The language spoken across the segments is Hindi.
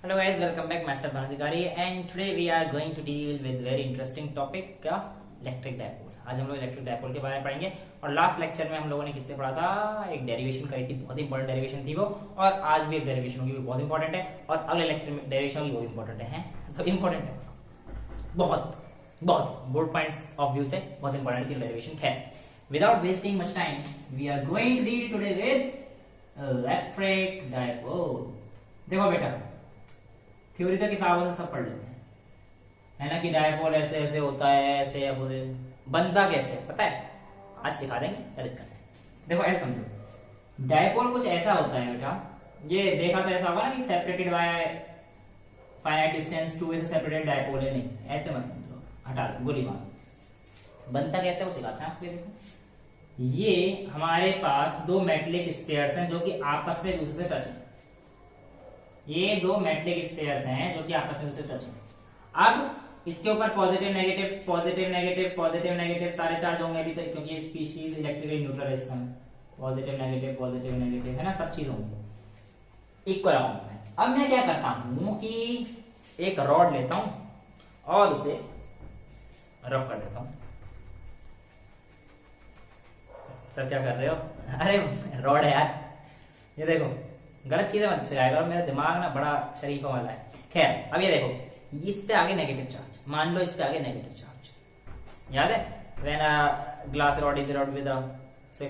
Hello guys, welcome back. Myself Banadhikari and today we are going to deal with very interesting topic का इलेक्ट्रिक डायपोल। आज हम लोग इलेक्ट्रिक डायपोल के बारे में पढ़ेंगे और लास्ट लेक्चर में हम लोगों ने किससे पढ़ा था, एक डेरिवेशन करी थी, बहुत इंपॉर्टेंट डेरिवेशन थी वो, और आज भी एक डेरिवेशन होगी, वो बहुत इंपॉर्टेंट है, और अगले लेक्चर में डेरिवेशन होगी, वो भी इंपॉर्टेंट है, सब इंपॉर्टेंट है, बहुत बहुत बोर्ड पॉइंट्स ऑफ व्यू से बहुत इंपॉर्टेंट थी डेरिवेशन। खैर, without wasting much time we are going to deal today with electric dipole. देखो बेटा, थ्योरी तो किताबों से सब पढ़ लेते हैं, है ना, कि डायपोल ऐसे ऐसे होता है, ऐसे या बनता कैसे पता है, आज सिखा देंगे, क्या दिक्कत है। देखो ऐसे समझो, डायपोल कुछ ऐसा होता है बेटा, ये देखा तो ऐसा होगा ना कि सेपरेटेड बाय फाइनाइट डिस्टेंस टू से सेपरेटेड डायपोल है, नहीं ऐसे मत समझो, हटा दो, गोली मार। बनता कैसे वो सिखाते हैं आपको। देखो ये हमारे पास दो मेटलिक स्फीयर्स हैं जो कि आपस में दूसरे से टच है, ये दो मेटलिक स्फीयर्स हैं जो कि आपस में दूसरे टच है। अब इसके ऊपर positive negative positive negative positive negative सारे चार्ज होंगे अभी तक, क्योंकि स्पीशीज इलेक्ट्रिकली न्यूट्रल है, पॉजिटिव नेगेटिव है ना, सब चीज होंगी इक्वल अमाउंट में। अब मैं क्या करता हूं कि एक रॉड लेता हूं और उसे रब कर देता हूं। सब क्या कर रहे हो, अरे रॉड है यार, ये देखो गलत चीजें मत सिखाएगा, और मेरा दिमाग ना बड़ा शरीफों वाला है। खैर, अब ये देखो, इस पे आगे नेगेटिव चार्ज, मान लो इस पे आगे नेगेटिव चार्ज, याद है, when glass rod is rod with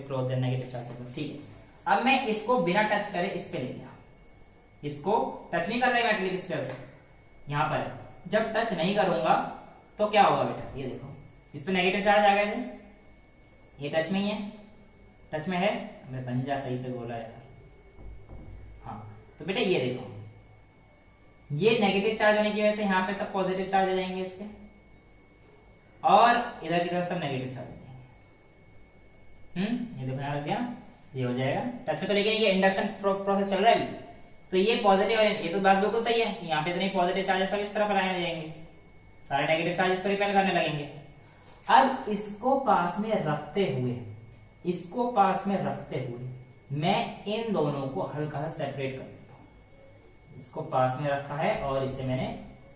cloth then negative charge, ठीक है। अब मैं इसको बिना टच करे इस पे ले गया, इसको टच नहीं कर रहा मेटलिक स्फीयर से, यहां पर जब टच नहीं करूंगा तो क्या होगा बेटा, ये देखो इस पे नेगेटिव चार्ज आ गए थे, ये टच में ही है, टच में है, मैं पंजा सही से बोला यार, हाँ। तो बेटा ये देखो, ये नेगेटिव चार्ज होने की वजह से यहाँ पे सब पॉजिटिव चार्ज आ जाएंगे इसके, और इधर की तरफ सब नेगेटिव चार्ज आ जाएंगे। ये देखो यहाँ रख दिया, ये हो जाएगा टच में, तो लेकिन ये इंडक्शन प्रोसेस चल रहा है, तो ये पॉजिटिव है, ये तो बात बिल्कुल सही है, यहाँ पे इतने पॉजिटिव चार्जेस सब इस तरफ लाए जाएंगे, सारे नेगेटिव चार्जेस को रिपेल करने लगेंगे। अब इसको पास में रखते हुए, इसको पास में रखते हुए मैं इन दोनों को हल्का सा सेपरेट कर देता हूं। इसको पास में रखा है और इसे मैंने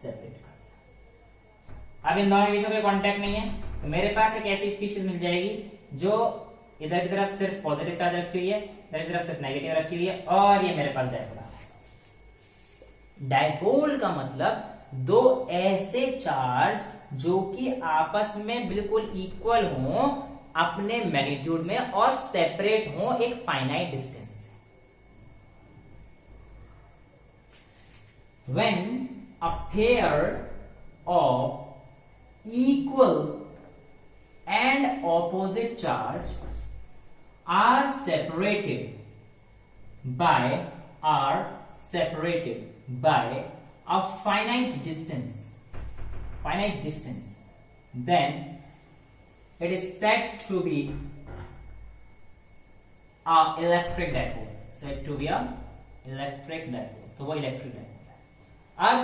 सेपरेट कर दिया। अब इन दोनों के बीच में कोई कांटेक्ट नहीं है, तो मेरे पास एक ऐसी स्पीशीज मिल जाएगी जो इधर की तरफ सिर्फ पॉजिटिव चार्ज रखी हुई है, इधर की तरफ सिर्फ नेगेटिव रखी हुई है, और ये मेरे पास डायपोल है। डायपोल का मतलब दो ऐसे चार्ज जो कि आपस में बिल्कुल इक्वल हों अपने मैग्नीट्यूड में और सेपरेट हो एक फाइनाइट डिस्टेंस से। When a pair of equal and opposite charge are separated by a finite distance, then it is said to be a electric dipole, तो वो इलेक्ट्रिक डायपोल है। अब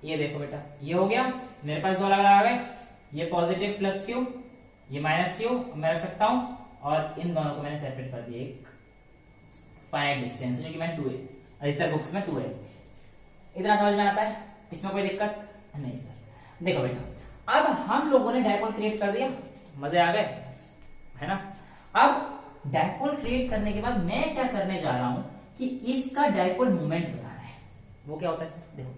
ये देखो बेटा, ये हो गया, मेरे पास दो अलग अलग आ गए, ये पॉजिटिव प्लस क्यू, ये माइनस क्यू, मैं रख सकता हूं, और इन दोनों को मैंने सेपरेट कर दिया एक फाइनाइट डिस्टेंस, जो कि मैंने 2 है, अधिकतर बुक्स में 2 है। इतना समझ में आता है, इसमें कोई दिक्कत नहीं सर। देखो बेटा, अब हम लोगों ने डायपोल क्रिएट कर दिया, मजे आ गए, है ना। अब डायपोल क्रिएट करने के बाद मैं क्या करने जा रहा हूं कि इसका डायपोल मोमेंट बताना है। वो क्या होता है सर, देखो,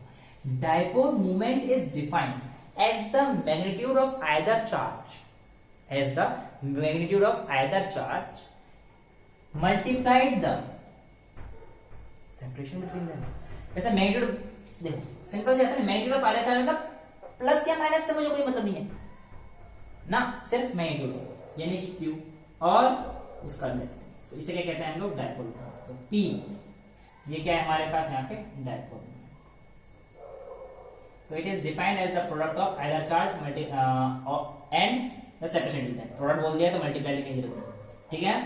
dipole moment is defined as the magnitude of either charge multiplied the separation between them. वैसे मैग्नीट्यूड देखो सिंपल से आता है, मैग्नीट्यूड ऑफ आइदर चार्ज मतलब प्लस या माइनस से मुझे कोई मतलब नहीं है ना, सिर्फ मैग्नीट्यूड से, यानी कि Q और उसका डिस्टेंस, तो इसे क्या कहते हैं हम लोग, डायपोल। तो P ये क्या है हमारे पास यहाँ पे, डायपोल। तो it is defined as the product of either charge and the separation distance. Product बोल दिया तो मल्टीप्लाई लिखने की जरूरत है, ठीक है।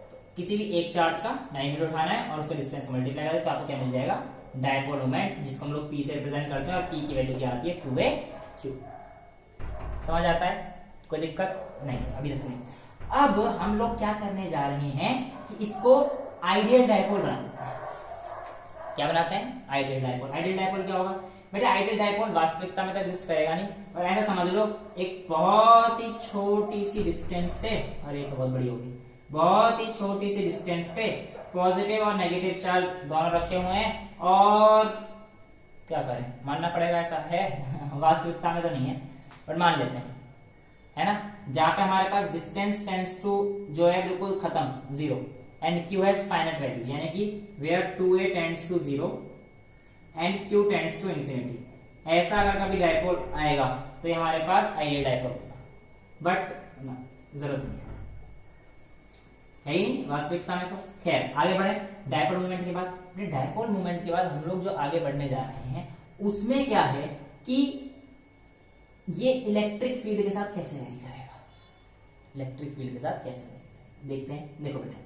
तो किसी भी एक चार्ज का मैग्नीट्यूड उठाना है और उसके डिस्टेंस को मल्टीप्लाई करें तो आपको क्या मिल जाएगा, डायपोल मोमेंट, जिसको हम लोग P से रिप्रेजेंट करते हैं, और P की वैल्यू क्या आती है, 2a/q। समझ आता है, कोई दिक्कत नहीं सर अभी तक नहीं। अब हम लोग क्या करने जा रहे हैं कि इसको आइडियल डायपोल बना देते हैं। क्या बनाते हैं, आइडियल डायपोल। आइडियल डायपोल क्या होगा बेटा, आइडियल डायपोल वास्तविकता में तो एग्जिस्ट करेगा नहीं, और ऐसा समझ लो एक बहुत ही छोटी सी डिस्टेंस से, अरे ये तो बहुत बड़ी होगी, बहुत ही छोटी सी डिस्टेंस पे पॉजिटिव और नेगेटिव चार्ज दोनों रखे हुए हैं, और क्या करें, मानना पड़ेगा ऐसा है वास्तविकता में तो नहीं है बट मान लेते हैं, है ना, जहां पे हमारे पास डिस्टेंस टेंड्स टू जो है बिल्कुल खत्म 0 and q has finite value, यानी कि where 2a tends to 0 and q tends to infinity, ऐसा अगर कभी डायपोल आएगा तो ये हमारे पास आइडियल डायपोल होगा, बट जरूरत नहीं है ही वास्तविकता में तो। खैर आगे बढ़े डायपोल मूवमेंट के बाद। डायपोल मूवमेंट के बाद हम लोग जो आगे बढ़ने जा रहे हैं उसमें क्या है कि ये इलेक्ट्रिक फील्ड के साथ कैसे वैरी करेगा, इलेक्ट्रिक फील्ड के साथ कैसे वैरी देखते हैं। देखो बेटा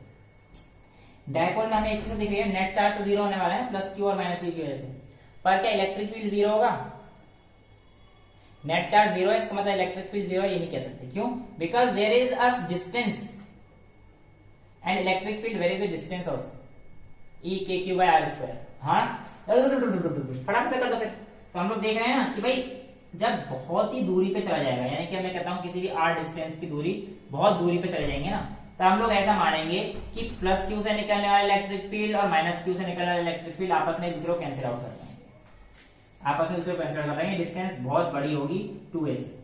डायपोल में हमें एक चीज दिख रही है, नेट चार्ज तो 0 होने वाला है प्लस q और माइनस q की वजह से, पर क्या इलेक्ट्रिक फील्ड 0 होगा, नेट चार्ज 0 है इसका मतलब इलेक्ट्रिक फील्ड 0 है ये नहीं कह सकते, क्यों, because there is a distance and electric field varies with distance also, e k q by r square. हाँ फटाफट से कर दो फिर। तो हम लोग देख रहे हैं ना कि भाई जब बहुत ही दूरी पे चला जाएगा, यानी कि मैं कहता हूं किसी भी r डिस्टेंस की दूरी बहुत दूरी पे चले जाएंगे ना, तो हम लोग ऐसा मानेंगे कि प्लस q से निकलने वाला इलेक्ट्रिक फील्ड और माइनस q से निकलने वाला इलेक्ट्रिक फील्ड आपस में एक दूसरे को कैंसिल आउट कर देंगे, आपस में दूसरे को कैंसिल आउट कर देंगे, डिस्टेंस बहुत बड़ी होगी 2a से।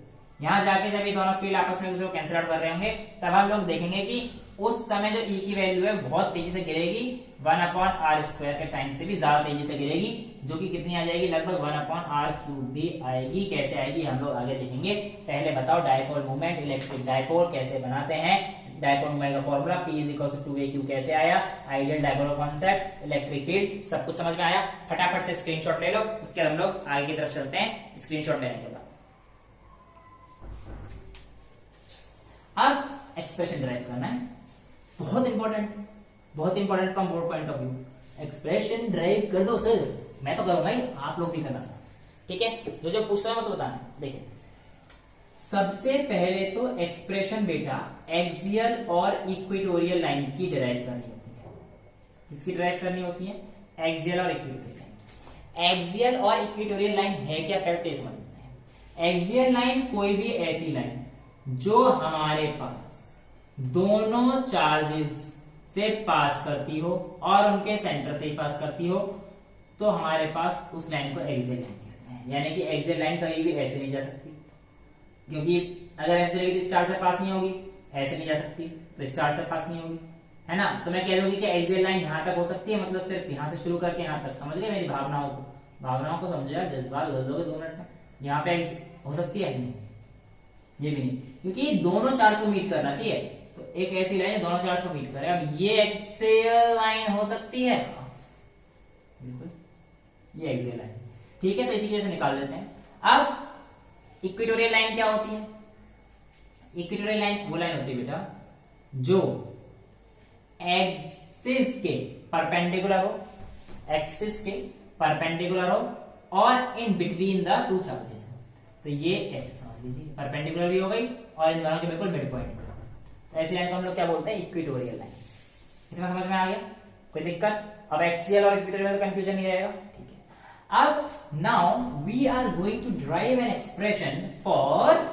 यहां जाके जब ये दोनों फील्ड आपस में दूसरे को कैंसिल आउट कर रहे होंगे तब हम लोग देखेंगे कि उस समय जो e की वैल्यू है बहुत तेजी से गिरेगी, 1/r² के टाइम से भी ज्यादा तेजी से गिरेगी, जो कि कितनी आ जाएगी, लगभग 1/r³ भी आएगी। कैसे आएगी हम लोग आगे देखेंगे। पहले बताओ डायपोल मूवमेंट, इलेक्ट्रिक डायपोल कैसे बनाते हैं। डायपोल मूवमेंट का फॉर्मूला P = 2aq कैसे आया, आइडियल डायपोल का कॉन्सेप्ट, इलेक्ट्रिक फील्ड, सब कुछ समझ में आया। फटाफट से स्क्रीनशॉट ले लो, उसके बाद हम लोग आगे की तरफ चलते हैं स्क्रीनशॉट लेने के बाद। अब एक्सप्रेशन डिराइव करना है, बहुत important from board point of view. Expression drive कर दो सर, मैं तो करूंगा ही, आप लोग भी करना सर, ठीक है। जो जो पूछ रहे हैं बस बताना। देखिए सबसे पहले तो एक्सप्रेशन बेटा एक्सियल और इक्वेटोरियल लाइन की डिराइव करनी होती है। किसकी डिराइव करनी होती है, एक्सियल और इक्वेटोरियल लाइन। एक्सियल और इक्वेटोरियल लाइन है क्या, पहले समझ लेते हैं। एक्सियल लाइन कोई भी ऐसी लाइन जो हमारे पास दोनों चार्जेस से पास करती हो और उनके सेंटर से ही पास करती हो, तो हमारे पास उस लाइन को एक्सियल लाइन कहते हैं। यानी कि एक्सियल लाइन कहीं भी ऐसे नहीं जा सकती, क्योंकि अगर ऐसे रहेगी तो इस चार्ज से पास नहीं होगी, ऐसे नहीं जा सकती तो इस चार्ज से पास नहीं होगी, है ना। तो मैं कह दूंगी कि एक्सियल लाइन यहां तक हो सकती है, मतलब सिर्फ यहां से शुरू करके यहां तक। समझ गए मेरी भावनाओं को समझो यार, जज्बात बदल दोगे 2 मिनट में। यहाँ पे हो सकती है नहीं, ये भी नहीं, क्योंकि दोनों चार्ज को मीट करना चाहिए। तो एक ऐसी लाइन दोनों चार्ज को मीट करे। अब ये एक्सियल लाइन हो सकती है, बिल्कुल ये एक्सियल लाइन, ठीक है। तो इसी वजह से निकाल देते हैं। अब इक्वेटोरियल लाइन क्या होती है, इक्वेटोरियल लाइन वो लाइन होती है बेटा जो एक्सिस के परपेंडिकुलर हो, एक्सिस के परपेंडिकुलर हो और इन बिटवीन द 2 चार्जेस। तो ये ऐसे समझ लीजिए, परपेंडिकुलर भी हो गई और इन दोनों के बिल्कुल मिड पॉइंट पे। तो ऐसी लाइन को हम लोग क्या बोलते हैं, इक्वेटोरियल लाइन। इतना समझ में आ गया, कोई दिक्कत। अब एक्सियल और इक्वेटोरियल में कंफ्यूजन नहीं रहेगा, ठीक है। अब now we are going to drive an expression for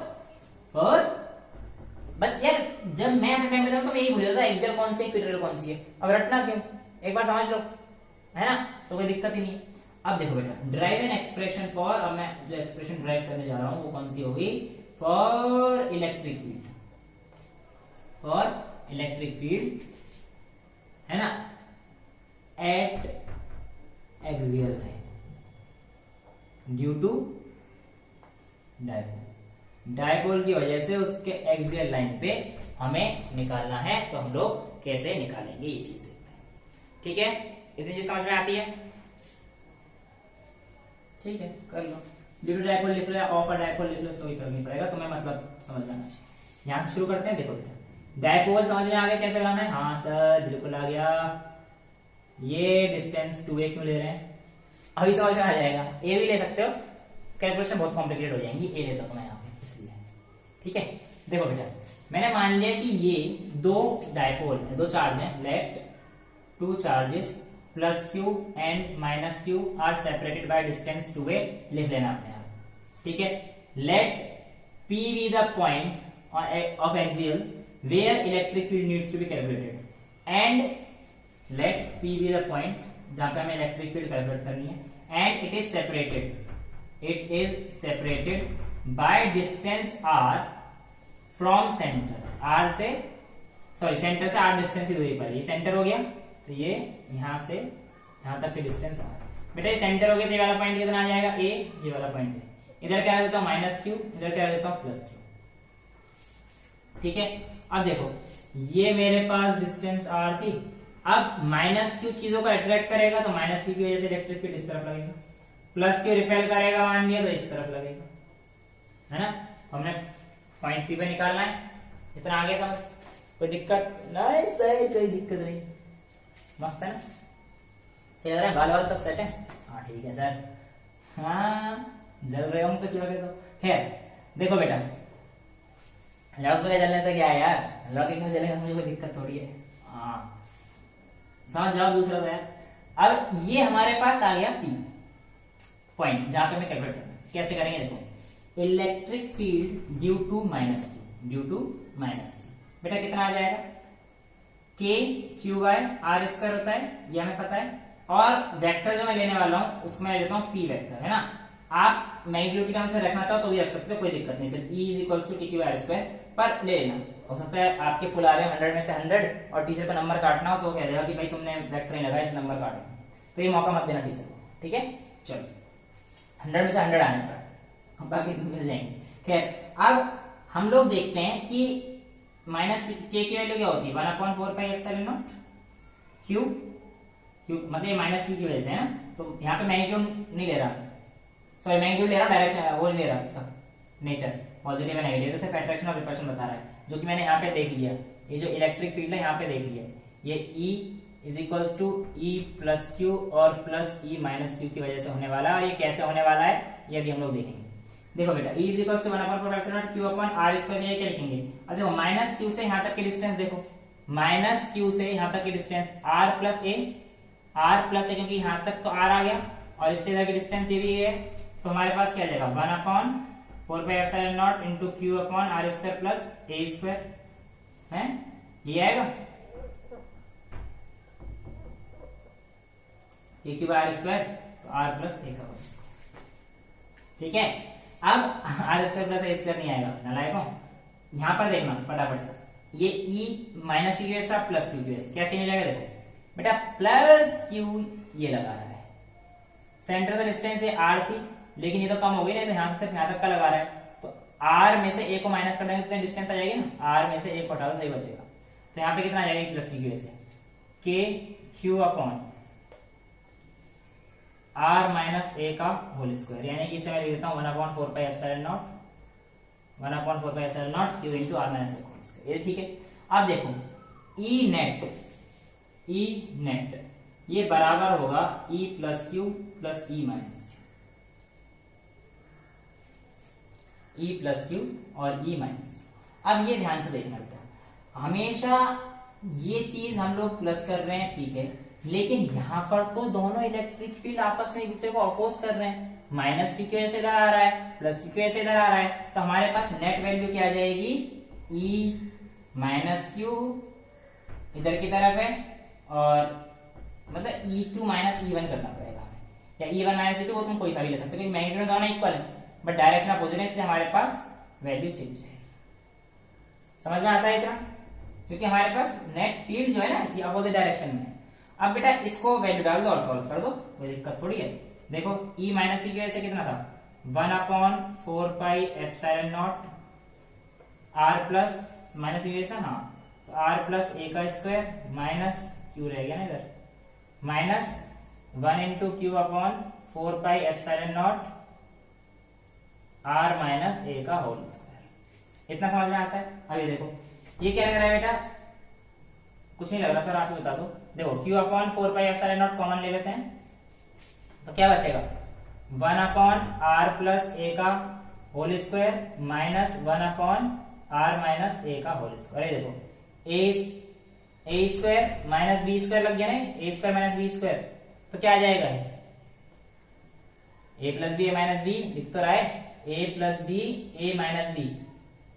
बस यार, जब मैं अपने टाइम में था तो मैं यही भूल जाता एक्सियल कौन सी इक्वेटोरियल कौन सी है। अब रटना क्यों, एक बार समझ लो, है ना, तो कोई दिक्कत ही नहीं है। अब देखो बेटा ड्राइव एन एक्सप्रेशन फॉर, अब मैं जो एक्सप्रेशन ड्राइव करने जा रहा हूं वो कौन सी होगी, for electric field, for electric field, है ना, at axial line due to dipole. Dipole की वजह से उसके एक्सियल लाइन पे हमें निकालना है, तो हम लोग कैसे निकालेंगे ये चीज देखते हैं, ठीक है। इतनी चीज समझ में आती है, ठीक है, कर लो। ड्यू टू डायपोल लिख लो या ऑफ अ डायपोल लिख लो, कोई फर्क नहीं पड़ेगा, तुम्हें मतलब समझ जाना चाहिए। यहां से शुरू करते हैं। देखो बेटा डायपोल समझ में आ गया कैसे बनाना है, हाँ सर बिल्कुल आ गया। ये डिस्टेंस 2a क्यों ले रहे हैं, अभी समझ में आ जाएगा। ए भी ले सकते हो, कैलकुलेशन बहुत कॉम्प्लिकेटेड हो जाएंगी, ए लेता हूं मैं यहाँ पे इसलिए, ठीक है। देखो बेटा मैंने मान लिया कि ये 2 डायपोल है, 2 चार्ज हैं, let 2 charges plus q and minus q are separated by distance 2a लिख लेना अपने आप, ठीक है। Let P be the point of axial where electric field needs to be calculated and let P be the point जहां पे हमें इलेक्ट्रिक फील्ड कैलकुलेट करनी है and it is separated by distance r from center, r से सॉरी सेंटर से r डिस्टेंस की दूरी पर, ये सेंटर हो गया तो ये यहां से यहां तक की डिस्टेंस r। बेटा ये सेंटर हो गया तो ये वाला पॉइंट कितना आ जाएगा a, ये वाला पॉइंट है, इधर क्या देता हूं माइनस क्यू, इधर क्या देता हूं प्लस क्यू, ठीक है। अब देखो ये मेरे पास डिस्टेंस r थी, अब माइनस क्यू चीजों को अट्रैक्ट करेगा तो माइनस क्यू की वजह से इलेक्ट्रिक फील्ड इस तरफ लगेगा, प्लस क्यू रिपेल करेगा मान लिया तो इस तरफ लगेगा, है ना। तो हमने पॉइंट पी पे निकालना है, इतना आगे समझ, कोई दिक्कत नहीं, सही कोई दिक्कत नहीं, मस्त है ना, सही लग रहा है, बाल वाल सब सेट है, हाँ ठीक है सर, हाँ जल रहे हो कुछ लगे तो खैर। देखो बेटा लॉक पे जलने से क्या है यार, लॉकिंग में चलेगा मुझे कोई दिक्कत थोड़ी है, हाँ समझ जाओ दूसरा तो यार। अब ये हमारे पास आ गया P पॉइंट जहां पे मैं कैलकुलेट करना, कैसे करेंगे देखो, electric field due to minus q, बेटा कितना आ जाएगा, K Q by R square होता है, ये हमें पता है, और वेक्टर जो मैं लेने वाला हूं उसको मैं लेता हूं P वेक्टर, है ना। आप मैग्नीट्यूड की टर्म्स में रखना चाहो तो भी रख सकते हो, कोई दिक्कत नहीं, सिर्फ E is equals to KQ square पर ले लेना। हो सकता है आपके फुल आ रहे हैं 100 में से 100 और टीचर को नंबर काटना हो तो वो कह देगा कि भाई तुमने वेक्टर नहीं लगाया, इस नंबर काटो, तो ये मौका मत देना टीचर को, ठीक है। चलो 100 में से 100 आने पर बाकी मिल जाएंगे। खैर अब हम लोग देखते हैं कि माइनस के की वैल्यू क्या होती है, 1/4 पाई एप्सिलॉन नॉट क्यू, मतलब माइनस की वजह से है ना, तो यहाँ पे मैग्नीट्यूड नहीं ले रहा, सॉरी मैग्नीट्यूड ले रहा, डायरेक्शन वो नहीं ले रहा, इसका नेचर पॉजिटिव है नेगेटिव, सिर्फ अट्रैक्शन और रिपल्शन बता रहा है, जो कि मैंने यहाँ पे देख लिया, ये जो इलेक्ट्रिक फील्ड है यहाँ पे देख लिया, ये E is equals to E plus q और प्लस E माइनस क्यू की वजह से होने वाला है, और ये कैसे होने वाला है ये अभी हम लोग देखेंगे। देखो बेटा E is equals to 1/4 epsilon not q upon R square, ये क्या लिखेंगे, अब देखो माइनस क्यू से यहाँ तक की डिस्टेंस, देखो माइनस क्यू से यहाँ तक की डिस्टेंस R प्लस ए, क्योंकि यहाँ तक तो R आ गया और इससे इधर की डिस्टेंस ये भी है, तो हमारे पास क्या जाएगा 1/4 pi epsilon not into Q upon R square plus A square, है ये आएगा, ये क्यू बाय R स्क्वायर तो R प्लस ए का होल स्क्वायर, ठीक है। अब R स्क्वायर प्लस ए स्क्वायर नहीं आएगा नालायकों, यहां पर देखना फटाफट से, ये E माइनस क्यू की वजह से प्लस क्यू की वजह से क्या चेंज हो जाएगा, देखो बेटा प्लस क्यू ये लगा रहा है, सेंटर से डिस्टेंस ये R थी लेकिन ये तो कम हो गई, नहीं तो यहां से सिर्फ यहां तक का लगा रहा है, तो R में से A को माइनस कर देंगे तो डिस्टेंस आ जाएगी ना, R में से A को हटा दो तो ये बचेगा, तो यहाँ पे कितना आ जाएगा प्लस की वजह से K Q upon R minus A का होल स्क्वायर, यानी कि इसे मैं लिख देता हूँ 1/4 pi epsilon not Q into R minus A whole square, ये ठीक है। अब देखो E नेट ये बराबर होगा E plus Q plus E minus Q, E plus q और E माइनस क्यू। अब ये ध्यान से देखना बेटा, हमेशा ये चीज हम लोग प्लस कर रहे हैं, ठीक है, लेकिन यहां पर तो दोनों इलेक्ट्रिक फील्ड आपस में एक दूसरे को अपोज कर रहे हैं, माइनस क्यू की वजह से इधर आ रहा है, प्लस क्यू की वजह से इधर आ रहा है, तो हमारे पास नेट वैल्यू क्या आ जाएगी, E माइनस क्यू इधर की तरफ है, और मतलब E2 माइनस E1 करना पड़ेगा हमें, या E1 माइनस E2 वो तुम कोई सा भी ले सकते हो, क्योंकि मैग्नीट्यूड दोनों इक्वल है बट डायरेक्शन अपोजिट है, इसलिए हमारे पास वैल्यू चेंज जाएगी। समझ में आता है इतना, क्योंकि हमारे पास नेट फील्ड जो है ना ये अपोजिट डायरेक्शन में है। अब बेटा इसको वैल्यू डाल दो और सॉल्व कर दो, कोई दिक्कत थोड़ी है। देखो E माइनस E की वजह से कितना था 1/4 pi epsilon naught R plus minus की वजह से, हाँ तो R प्लस ए का स्क्वायर माइनस क्यू रह गया ना इधर, minus 1 into q upon 4 pi epsilon naught R minus ए का होल स्क्वायर। इतना समझ में आता है। अभी देखो ये क्या लग रहा है बेटा, कुछ नहीं लग रहा सर, आप ही बता दो। देखो q upon 4 pi epsilon not common ले लेते हैं तो क्या बचेगा 1/r प्लस ए का whole square minus 1/r minus ए का होल स्क्वायर। देखो a square minus b square लग गया ना, a square minus b square, तो क्या आ जाएगा a plus b a minus b, लिख तो रहा है a plus b a minus b,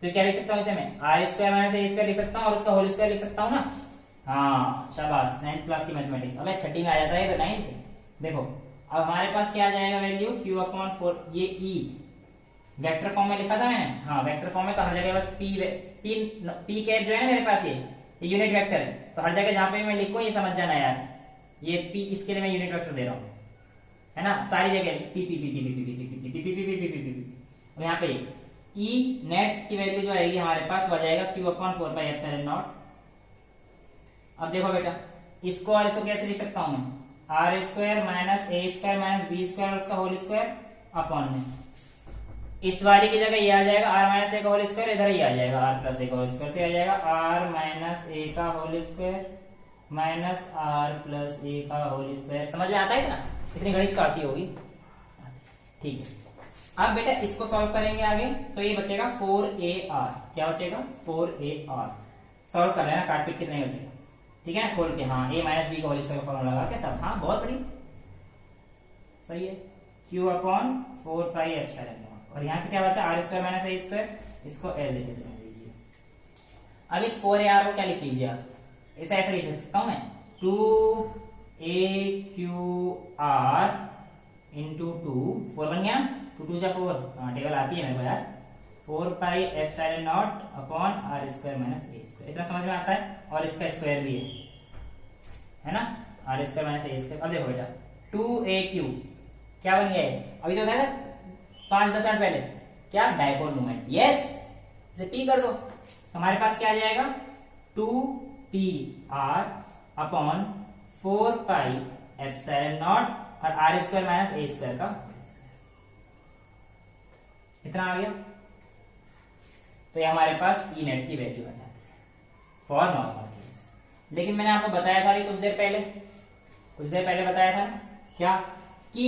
तो क्या लिख सकता हूँ इसे मैं r square minus a square लिख सकता हूँ और उसका होल स्क्वायर लिख सकता हूँ ना। हाँ शाबाश, 9th क्लास की मैथमेटिक्स। अब छठी में आ जाता है तो 9th। देखो अब हमारे पास क्या आ जाएगा वैल्यू q अपॉन 4, ये e वेक्टर फॉर्म में लिखा था मैंने, हाँ वेक्टर फॉर्म में, तो हर जगह बस p कैप जो है ना मेरे पास ये यूनिट वेक्टर है, तो हर जगह जहां पे मैं लिखूं ये समझ जाना यार, ये p इसके लिए मैं यूनिट वेक्टर दे रहा हूँ, है ना, सारी जगह p p p p p p p p p p p p p p। और यहाँ पे e नेट की वैल्यू जो आएगी हमारे पास वो जाएगा q upon 4 by epsilon not. अब देखो बेटा इसको और इसको कैसे लिख सकता हूं मैं, r square minus a square minus b square और उसका होल स्क्वायर अपॉन में, इस वाली की जगह ये आ जाएगा आर माइनस ए का होल स्क्वायर, इधर ही आ जाएगा आर प्लस ए का होल स्क्वायर, तो आ जाएगा आर माइनस ए का whole square minus R plus ए का होल स्क्वायर। समझ में आता है ना, इतनी गणित आती होगी, ठीक है। अब बेटा इसको सॉल्व करेंगे आगे, तो ये बचेगा 4ar, क्या बचेगा 4ar, सॉल्व कर लेना, काट पीट कितने बचेगा, ठीक है ना, खोल के, हाँ a माइनस बी का होल स्क्वायर फॉर्मूला लगा के सब, हाँ बहुत बढ़िया, सही है, q upon 4 pi epsilon not, और यहाँ पे क्या बचा r square minus a square, इसको एज इट इज लिख लीजिए। अब इस 4ar को क्या लिख लीजिए आप, इसे ऐसे लिख सकता हूं मैं 2aqr इंटू 2, 4 बन गया, 2 2 जा 4, हाँ टेबल आती है मेरे को यार, 4 pi epsilon not upon r square minus a square, इतना समझ में आता है, और इसका स्क्वायर भी है ना, r square minus a square. अब देखो बेटा 2aq क्या बन गया है, अभी तो था 5-10 मिनट पहले, क्या डायपोल मोमेंट, यस, इसे p कर दो, हमारे पास क्या आ जाएगा 2pr upon 4 pi epsilon not और r square minus a square का इतना आ गया, तो ये हमारे पास ई नेट की वैल्यू आ जाती है फॉर नॉर्मल केस। लेकिन मैंने आपको बताया था अभी कुछ देर पहले बताया था क्या कि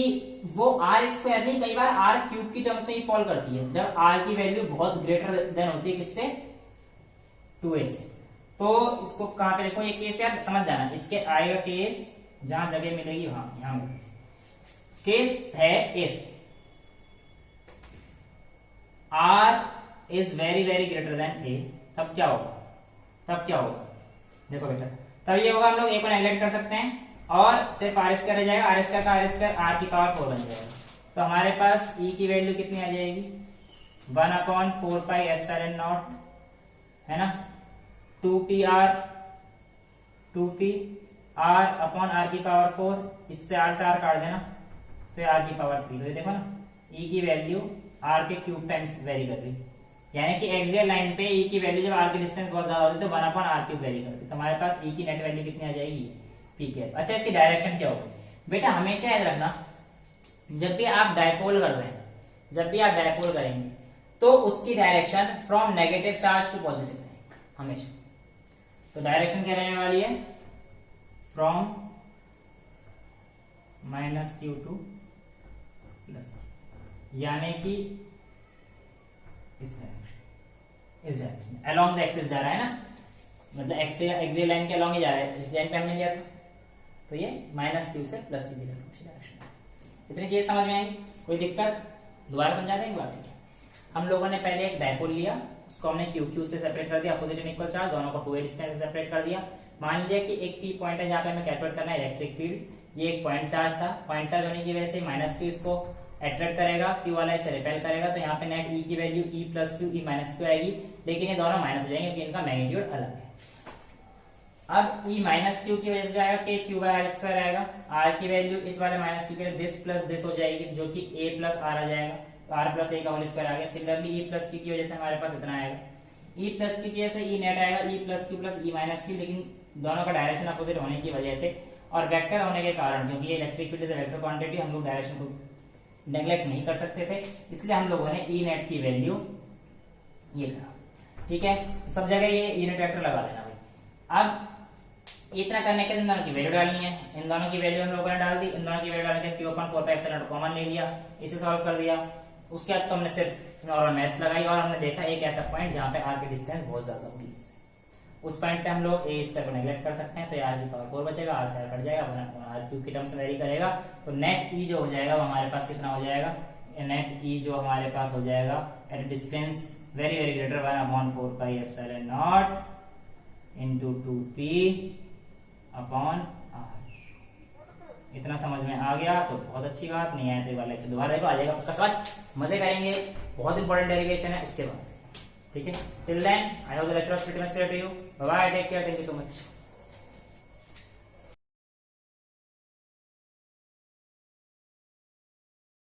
वो आर स्क्वायर नहीं, कई बार आर क्यूब की टर्म्स में ही फॉल करती है, जब आर की वैल्यू बहुत ग्रेटर देन होती है किससे, 2a से। तो इसको कहां पे लिखो, ये केस यार समझ जाना, इसके आएगा केस जहां जगह मिलेगी वहां, यहां केस है if r is very very greater than a, तब क्या होगा, देखो बेटा तब ये होगा, हम लोग a को नेगलेक्ट कर सकते हैं और सिर्फ आर स्क्वायर रह जाएगा, आर स्क्वायर का आर स्क्वायर आर की पावर 4 बन जाएगा, तो हमारे पास e की वैल्यू कितनी आ जाएगी 1 अपॉन 4 पाई एप्सिलॉन नॉट, है ना, 2pr अपॉन आर की पावर 4, इससे आर काट देना, तो आर की पावर 3, तो ये देखो ना e की वैल्यू आर के क्यूब टाइम्स वेरी कर रही, यानी कि एक्सियल लाइन पे e की वैल्यू जब आर की डिस्टेंस बहुत ज्यादा होती है तो 1 अपॉन आर क्यूब वेरी करती है, तो हमारे पास e की नेट वैल्यू कितनी आ जाएगी p कैप। अच्छा इसकी डायरेक्शन क्या होगी बेटा, हमेशा याद रखना जब भी आप डायपोल कर रहे हैं, जब भी आप डायपोल करेंगे तो उसकी direction from negative charge to positive रहेगी हमेशा, तो डायरेक्शन क्या रहने वाली है फ्रॉम -q टू प्लस, यानी कि इस डायरेक्शन अलोंग द एक्सिस जा रहा है ना, मतलब एक्सियल लाइन के अलोंग ही जा रहा है, इस लाइन पे हमने लिया था, तो ये -q से प्लस की डायरेक्शन। इतनी चीज समझ में आई, कोई दिक्कत, दोबारा समझा देंगे बात, ठीक है। हम लोगों ने पहले एक डायपोल लिया, उसको हमने क्यू से सेपरेट कर दिया, अपोजिट एंड इक्वल चार्ज दोनों को 2a डिस्टेंस से सेपरेट कर दिया। मान लिया कि एक p पॉइंट है जहां पे हमें कैलकुलेट करना है इलेक्ट्रिक फील्ड, ये एक पॉइंट चार्ज था, पॉइंट चार्ज होने की वजह से -q इसको अट्रैक्ट करेगा, q वाला इसे रिपेल करेगा, तो यहाँ पे नेट e की value e plus q, e minus q आएगी, लेकिन ये दोनों माइनस हो जाएंगे क्योंकि इनका मैग्नीट्यूड अलग है। अब e माइनस q की वजह से आएगा k q by r square आएगा, r की वैल्यू इस वाले माइनस q के लिए दिस प्लस दिस हो जाएगी, जो कि a प्लस r आ जाएगा, तो r प्लस a का होल स्क्वायर आ गया। सिमिलरली e प्लस q की वजह से हमारे पास इतना आएगा, e प्लस q की वजह से e नेट आएगा e plus q plus e minus q, लेकिन दोनों का डायरेक्शन अपोजिट होने की वजह से और वेक्टर होने के कारण, क्योंकि ये electric field is a vector quantity, हम लोग डायरेक्शन को नेग्लेक्ट नहीं कर सकते थे, इसलिए हम लोगों ने ई नेट की वैल्यू ये करा, ठीक है। तो सब जगह ये यूनिट वेक्टर लगा देना भाई। अब इतना करने के इन दोनों की वैल्यू डालनी है, इन दोनों की वैल्यू हम लोगों ने डाल दी, इन दोनों की वैल्यू डाल के q अपन 4 पाई एप्सिलॉन कॉमन ले लिया, इसे सॉल्व कर दिया। उसके बाद तो हमने सिर्फ नॉर्मल मैथ्स लगाई और हमने देखा एक ऐसा पॉइंट जहां पे r की डिस्टेंस बहुत ज्यादा होगी, उस पॉइंट पे हम लोग ए स्क्वायर को नेगलेक्ट कर सकते हैं, तो आर की पावर 4 बचेगा, आर से कट जाएगा, आर क्यूब की टर्म्स में वेरी करेगा, तो नेट ई जो हो जाएगा वो हमारे पास कितना हो जाएगा, नेट ई जो हमारे पास हो जाएगा at distance very very greater 1/4 pi epsilon not into 2p upon r. इतना समझ में आ गया तो बहुत अच्छी बात, नहीं आया तो एक बार लेक्चर दोबारा देखो, आ जाएगा पक्का समझ, मजे करेंगे, बहुत इंपॉर्टेंट डेरिवेशन है उसके बाद। ठीक है, till then I hope the lecture was pretty much clear to you. Bye bye, take care, thank you so much.